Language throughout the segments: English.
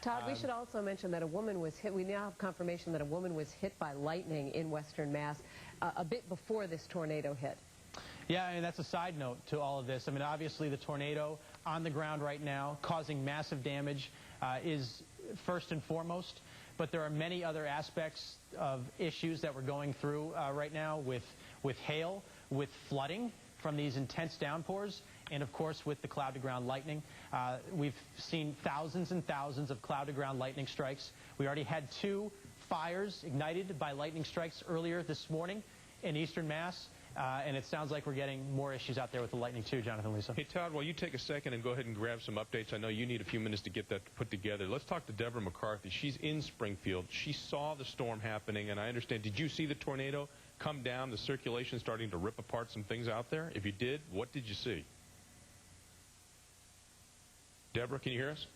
Todd, we should also mention that a woman was hit. We now have confirmation that a woman was hit by lightning in Western Mass a bit before this tornado hit. Yeah, I mean, that's a side note to all of this. I mean, obviously the tornado on the ground right now causing massive damage is first and foremost, but there are many other aspects of issues that we're going through right now with hail, with flooding from these intense downpours, and of course with the cloud-to-ground lightning. We've seen thousands and thousands of cloud-to-ground lightning strikes. We already had 2 fires ignited by lightning strikes earlier this morning in eastern Mass. And it sounds like we're getting more issues out there with the lightning too, Jonathan, Lisa. Hey, Todd, while you take a second and go ahead and grab some updates, I know you need a few minutes to get that put together. Let's talk to Deborah McCarthy. She's in Springfield. She saw the storm happening, and I understand, did you see the tornado come down, the circulation starting to rip apart some things out there? If you did, what did you see? Deborah, can you hear us?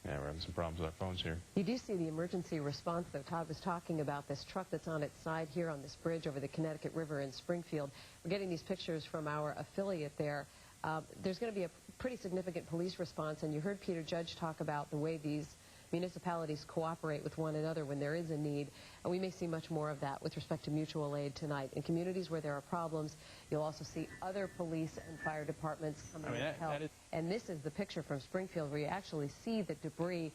Yeah, we're having some problems with our phones here. You do see the emergency response, though. Todd was talking about this truck that's on its side here on this bridge over the Connecticut River in Springfield. We're getting these pictures from our affiliate there. There's going to be a pretty significant police response, and you heard Peter Judge talk about the way these municipalities cooperate with one another when there is a need. And we may see much more of that with respect to mutual aid tonight. In communities where there are problems, you'll also see other police and fire departments coming in to help. And this is the picture from Springfield where you actually see the debris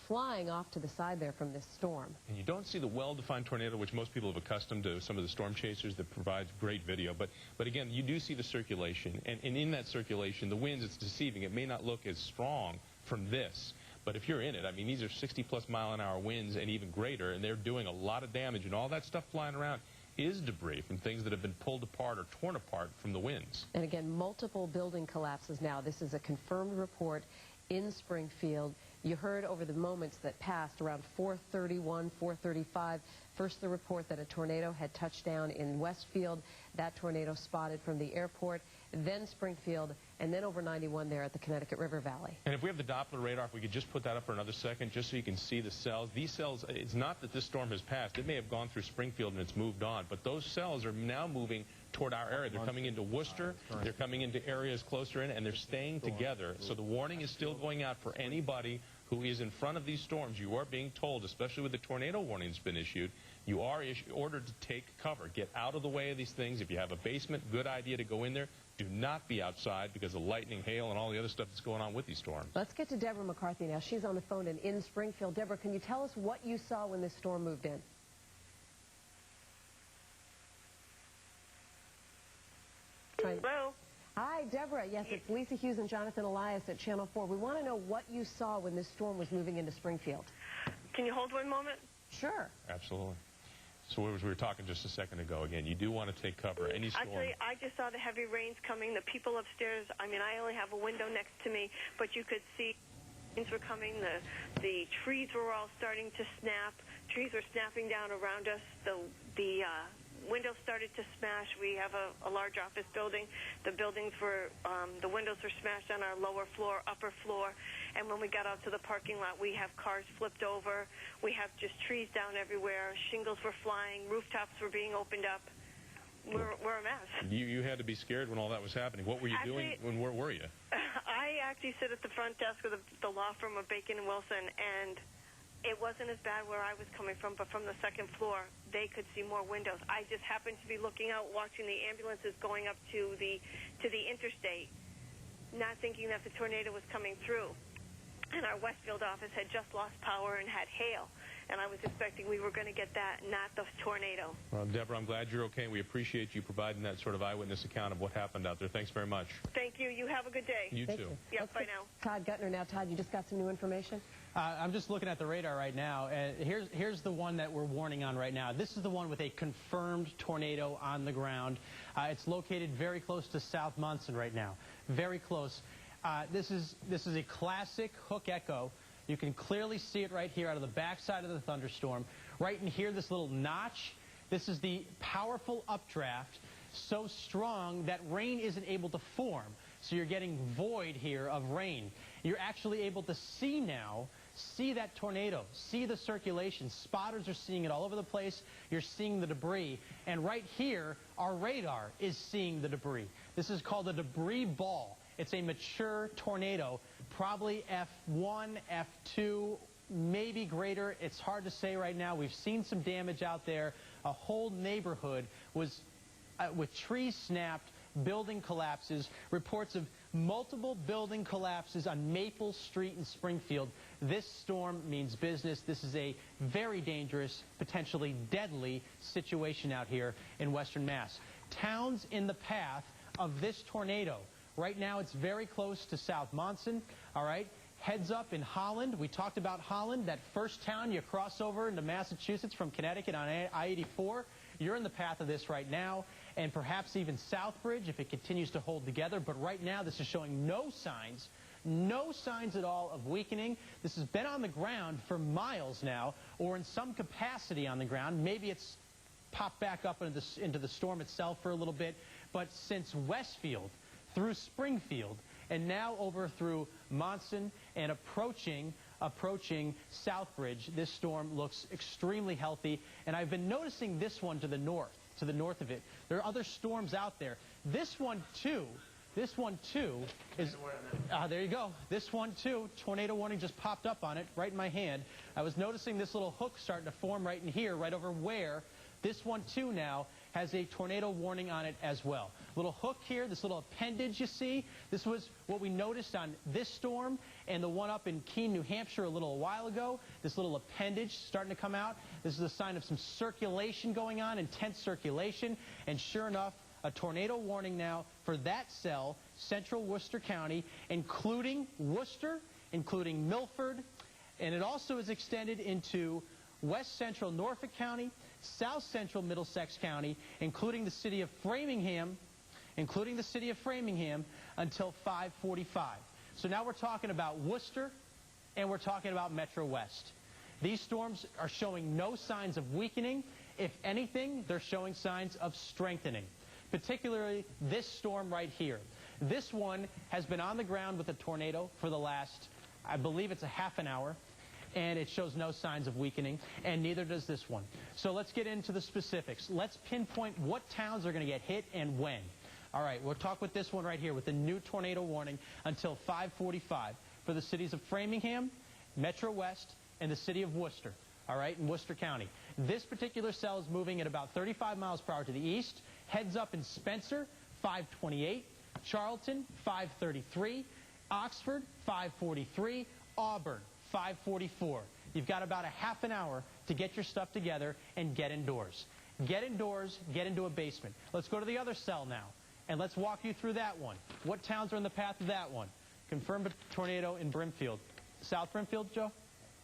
flying off to the side there from this storm. And you don't see the well-defined tornado, which most people have accustomed to some of the storm chasers that provides great video. But again, you do see the circulation. And in that circulation, the winds, it's deceiving. It may not look as strong from this. But if you're in it, I mean, these are 60-plus mile-an-hour winds and even greater, and they're doing a lot of damage. And all that stuff flying around is debris from things that have been pulled apart or torn apart from the winds. And again, multiple building collapses now. This is a confirmed report in Springfield. You heard over the moments that passed, around 4:31, 4:35, first the report that a tornado had touched down in Westfield. That tornado spotted from the airport, then Springfield, and then over 91 there at the Connecticut River Valley. And if we have the Doppler radar, if we could just put that up for another second, just so you can see the cells. These cells, it's not that this storm has passed. It may have gone through Springfield and it's moved on, but those cells are now moving toward our area. They're coming into Worcester, they're coming into areas closer in, and they're staying together. So the warning is still going out for anybody who is in front of these storms. You are being told, especially with the tornado warning that's been issued, you are ordered to take cover. Get out of the way of these things. If you have a basement, good idea to go in there. Do not be outside because of lightning, hail, and all the other stuff that's going on with these storms. Let's get to Deborah McCarthy now. She's on the phone and in Springfield. Deborah, can you tell us what you saw when this storm moved in? Hello? Hi, Deborah. Yes, it's Lisa Hughes and Jonathan Elias at Channel 4. We want to know what you saw when this storm was moving into Springfield. Can you hold one moment? Sure. Absolutely. So we were talking just a second ago. Again, you do want to take cover. Any storm. Actually, I just saw the heavy rains coming. The people upstairs, I mean, I only have a window next to me, but you could see rains were coming. The trees were all starting to snap. Trees were snapping down around us. The windows started to smash. We have a large office building. The buildings were, the windows were smashed on our lower floor, upper floor. And when we got out to the parking lot, we have cars flipped over. We have just trees down everywhere. Shingles were flying. Rooftops were being opened up. We're a mess. You had to be scared when all that was happening. What were you doing? Where were you? I actually sit at the front desk of the law firm of Bacon & Wilson, and it wasn't as bad where I was coming from, but from the second floor, they could see more windows. I just happened to be looking out, watching the ambulances going up to the interstate, not thinking that the tornado was coming through. And our Westfield office had just lost power and had hail. And I was expecting we were going to get that, not the tornado. Well, Deborah, I'm glad you're okay. We appreciate you providing that sort of eyewitness account of what happened out there. Thanks very much. Thank you. You have a good day. You too. Yep, bye now. Todd Guttner now. Todd, you just got some new information? I'm just looking at the radar right now, and here's the one that we're warning on right now. This is the one with a confirmed tornado on the ground. It's located very close to South Monson right now. Very close. This is a classic hook echo. You can clearly see it right here out of the backside of the thunderstorm. Right in here, this little notch, this is the powerful updraft, so strong that rain isn't able to form. So you're getting void here of rain. You're actually able to see now, see that tornado, see the circulation. Spotters are seeing it all over the place. You're seeing the debris. And right here, our radar is seeing the debris. This is called a debris ball. It's a mature tornado, probably F1, F2, maybe greater. It's hard to say right now. We've seen some damage out there. A whole neighborhood was with trees snapped, building collapses, reports of multiple building collapses on Maple Street in Springfield. This storm means business. This is a very dangerous, potentially deadly situation out here in Western Mass. Towns in the path of this tornado. Right now it's very close to South Monson, all right? Heads up in Holland. We talked about Holland, that first town you cross over into Massachusetts from Connecticut on I-84. You're in the path of this right now, and perhaps even Southbridge if it continues to hold together. But right now this is showing no signs at all of weakening. This has been on the ground for miles now, or in some capacity on the ground. Maybe it's popped back up into the storm itself for a little bit. But since Westfield through Springfield, and now over through Monson and approaching Southbridge, this storm looks extremely healthy. And I've been noticing this one to the north of it. There are other storms out there. This one too is, there you go. This one too, tornado warning just popped up on it right in my hand. I was noticing this little hook starting to form right in here, right over where. This one too now has a tornado warning on it as well. Little hook here, this little appendage you see. This was what we noticed on this storm and the one up in Keene, New Hampshire a little while ago. This little appendage starting to come out. This is a sign of some circulation going on, intense circulation. And sure enough, a tornado warning now for that cell, central Worcester County, including Worcester, including Milford, and it also is extended into west central Norfolk County, south central Middlesex County, including the city of Framingham, until 5:45. So now we're talking about Worcester and we're talking about Metro West. These storms are showing no signs of weakening. If anything, they're showing signs of strengthening, particularly this storm right here. This one has been on the ground with a tornado for the last, I believe it's a half an hour, and it shows no signs of weakening, and neither does this one. So let's get into the specifics. Let's pinpoint what towns are going to get hit and when. All right, we'll talk with this one right here with the new tornado warning until 5:45 for the cities of Framingham, Metro West, and the city of Worcester, all right, in Worcester County. This particular cell is moving at about 35 miles per hour to the east, heads up in Spencer, 528, Charlton, 533, Oxford, 543, Auburn, 544. You've got about a half an hour to get your stuff together and get indoors. Get indoors, get into a basement. Let's go to the other cell now, and let's walk you through that one. What towns are in the path of that one? Confirmed a tornado in Brimfield. South Brimfield, Joe?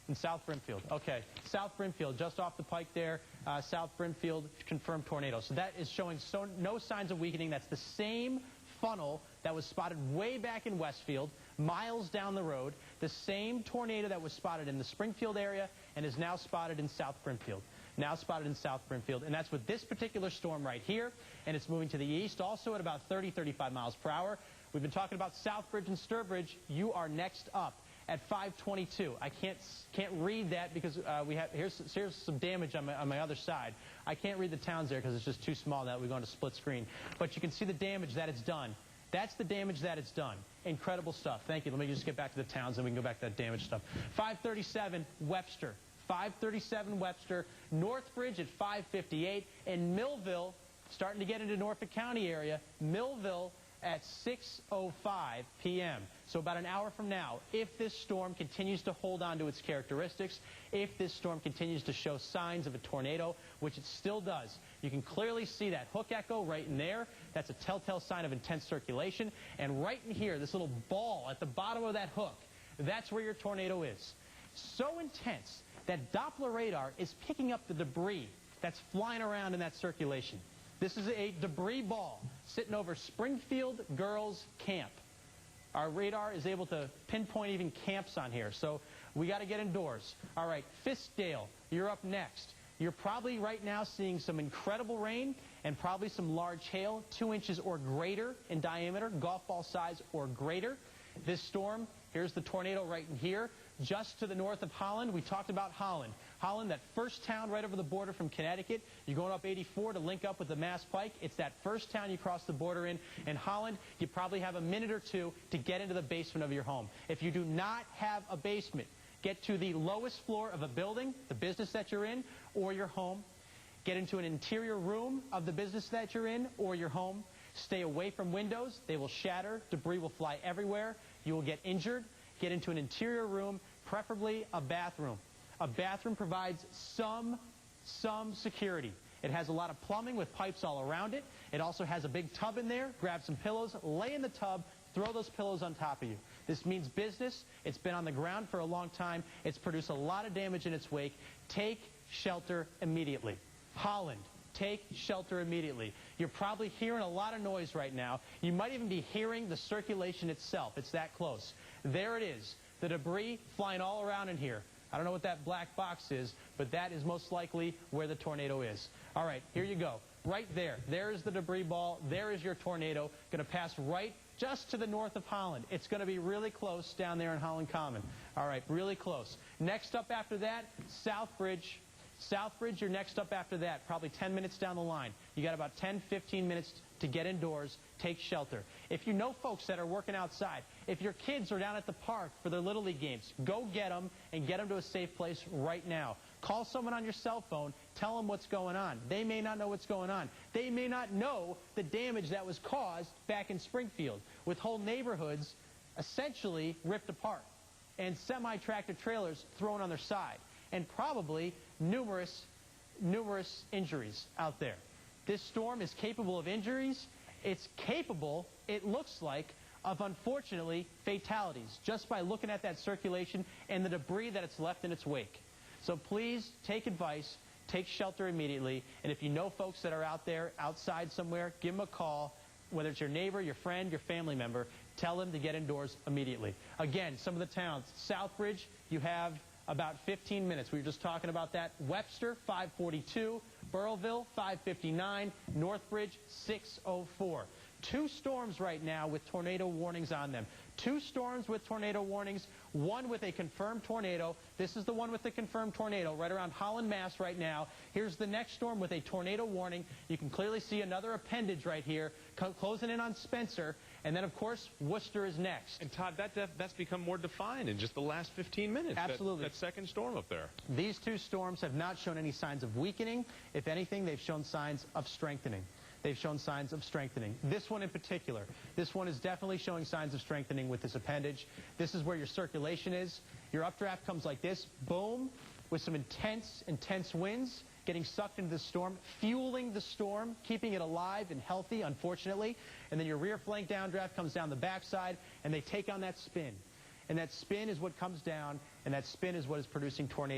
In South Brimfield. Okay. South Brimfield, just off the pike there. South Brimfield, confirmed tornado. So that is showing no signs of weakening. That's the same funnel that was spotted way back in Westfield, miles down the road. The same tornado that was spotted in the Springfield area and is now spotted in South Brimfield. And that's with this particular storm right here, and it's moving to the east also at about 30-35 miles per hour. We've been talking about Southbridge and Sturbridge. You are next up at 522. I can't read that because here's some damage on my other side. I can't read the towns there because it's just too small now that we go into split screen. But you can see the damage that it's done. That's the damage that it's done. Incredible stuff. Thank you. Let me just get back to the towns and we can go back to that damage stuff. 537 Webster. 537 Webster, Northbridge at 558, and Millville, starting to get into Norfolk County area, Millville at 6:05 p.m. So about an hour from now, if this storm continues to hold on to its characteristics, if this storm continues to show signs of a tornado, which it still does, you can clearly see that hook echo right in there. That's a telltale sign of intense circulation. And right in here, this little ball at the bottom of that hook, that's where your tornado is. So intense that Doppler radar is picking up the debris that's flying around in that circulation. This is a debris ball sitting over Springfield Girls Camp. Our radar is able to pinpoint even camps on here, so we got to get indoors. All right, Fiskdale, you're up next. You're probably right now seeing some incredible rain and probably some large hail, 2 inches or greater in diameter, golf ball size or greater. This storm, Here's the tornado right in here, just to the north of Holland. We talked about Holland. Holland, that first town right over the border from Connecticut. You're going up 84 to link up with the Mass Pike. It's that first town you cross the border in. In Holland, you probably have a minute or two to get into the basement of your home. If you do not have a basement, get to the lowest floor of a building, the business that you're in, or your home. Get into an interior room of the business that you're in or your home. Stay away from windows. They will shatter. Debris will fly everywhere. You will get injured. Get into an interior room, preferably a bathroom. A bathroom provides some security. It has a lot of plumbing with pipes all around it. It also has a big tub in there. Grab some pillows, lay in the tub, throw those pillows on top of you. This means business. It's been on the ground for a long time. It's produced a lot of damage in its wake. Take shelter immediately. Holland, take shelter immediately. You're probably hearing a lot of noise right now. You might even be hearing the circulation itself. It's that close. There it is. The debris flying all around in here. I don't know what that black box is, but that is most likely where the tornado is. All right, here you go. Right there. There's the debris ball. There is your tornado. Going to pass right just to the north of Holland. It's going to be really close down there in Holland Common. All right, really close. Next up after that, Southbridge. Southbridge, you're next up after that, probably 10 minutes down the line. You got about 10, 15 minutes to get indoors, take shelter. If you know folks that are working outside, if your kids are down at the park for their Little League games, go get them and get them to a safe place right now. Call someone on your cell phone, tell them what's going on. They may not know what's going on. They may not know the damage that was caused back in Springfield, with whole neighborhoods essentially ripped apart and semi-tractor trailers thrown on their side, and probably numerous injuries out there. This storm is capable of injuries. It's capable, it looks like, of, unfortunately, fatalities, just by looking at that circulation and the debris that it's left in its wake. So please take advice, take shelter immediately, and if you know folks that are out there, outside somewhere, give them a call, whether it's your neighbor, your friend, your family member, tell them to get indoors immediately. Again, some of the towns, Southbridge, you have about 15 minutes. We were just talking about that. Webster, 5:42. Burrillville, 5:59. Northbridge, 6:04. Two storms right now with tornado warnings on them. Two storms with tornado warnings, one with a confirmed tornado. This is the one with the confirmed tornado right around Holland, Mass right now. Here's the next storm with a tornado warning. You can clearly see another appendage right here closing in on Spencer. And then, of course, Worcester is next. And, Todd, that's become more defined in just the last 15 minutes. Absolutely. That second storm up there. These two storms have not shown any signs of weakening. If anything, they've shown signs of strengthening. They've shown signs of strengthening. This one in particular, this one is definitely showing signs of strengthening with this appendage. This is where your circulation is. Your updraft comes like this, boom, with some intense winds, getting sucked into the storm, fueling the storm, keeping it alive and healthy, unfortunately. And then your rear flank downdraft comes down the backside, and they take on that spin. And that spin is what comes down, and that spin is what is producing tornadoes.